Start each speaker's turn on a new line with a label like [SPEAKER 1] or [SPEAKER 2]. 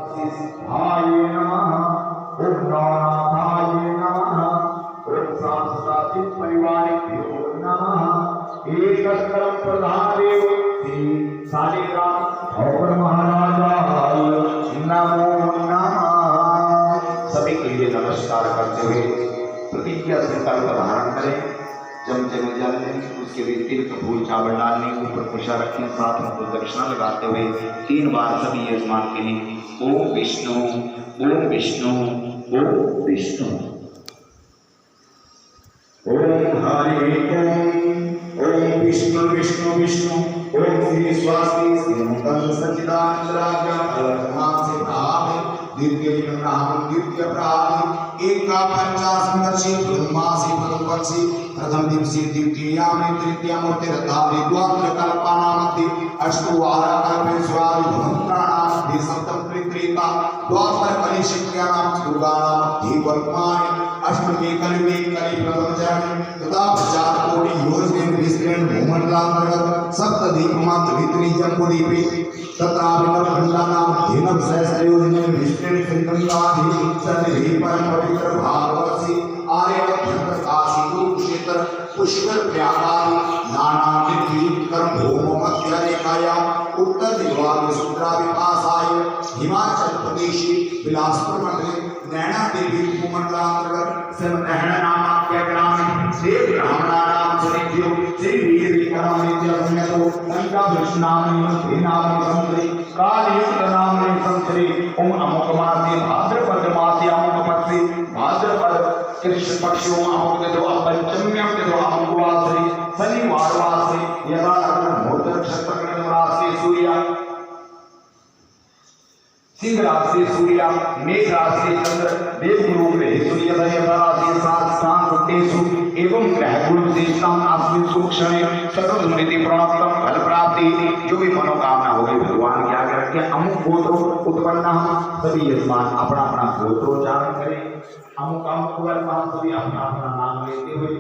[SPEAKER 1] हाय नमः ओम गौरवाय नमः ओम सांस्कृतिक परिवारेभ्यो नमः एक परम प्रधान देव श्री शालिग्राम और महाराजाय नमो नमः। सभी के लिए नमस्कार करते हुए प्रतिज्ञा संकल्प धारण करें। चमचे में जल लें, उसके भी तिल का फूल चावल डालने, ऊपर कुशा रखें, साथ में प्रदक्षिणा लगाते हुए 3 बार सभी यजमान कहें ओम विष्णु ओम विष्णु ओम विष्णु। ओम हरि ओम विष्णु विष्णु विष्णु ओम श्री स्वास्ति श्रीमंगल सच्चिदानंद से भाव द्वितीय नाम द्वितीय प्राप्त एक का 50 वर्षीय ब्रह्मासी पक्षी प्रथम दिवसी द्वितीयाम तृतीयामूर्ति रतावि द्वादश कल्पानामति अष्टवार कल्पेश्वरादि भवन्त्राणामति सप्तम त्रित्रिका द्वापर कलिशिक्यानाम दुर्गानाम दीपल्पानि अष्टमे कलिमे कलि प्रथम चरण तथा 50 कोटि योजन विस्तृण भूमंडलांतर्गत सप्तदीपमात्र भित्री जम्बूदीपे तथा खंडानाम धीनम सहस्रयोजन विस्तृण श्रीगंगाधि सन्निधि परम पवित्र भागवती आर्यवत काशी कुरुक्षेत्र पुष्कर प्रयागादि नाना तीर्थ कर्म भूमि मध्य रेखायाम उत्तर दिग्भाग सूत्राविपासाय हिमाचल प्रदेश बिलासपुर मंडले नैना देवी भूमंडलांतर्गत नैना नामाख्य ग्राम देव ब्राह्मणानाम सनिध्यो श्री वीर करामित्यो गंगा विष्णाम नाम संतरी कालयुक्त नाम संतरी ओम अमुक मासे भाद्रपद मासे अमुक पक्षी भाद्रपद कृष्ण पक्षियों अमुक दो पंचम्यम दो अमुक वासरी शनिवार वासे यदा लग्न मुहूर्त नक्षत्र राशि सूर्य सिंह राशि सूर्य मेघ राशि चंद्र देवगुरु ग्रह सूर्योदय राशि सात सांतेषु एवं ग्रह गुरु विशेषताम अस्मिन् सूक्षणे सकल स्मृति प्रणप्तम फल प्राप्ति। जो भी मनोकामना होगी भगवान के आगे रखें। अमुक गोत्रो उत्पन्न सभी यजमान अपना अपना गोत्रोच्चारण करें। अमुक अमुक सभी अपना अपना नाम लेते हुए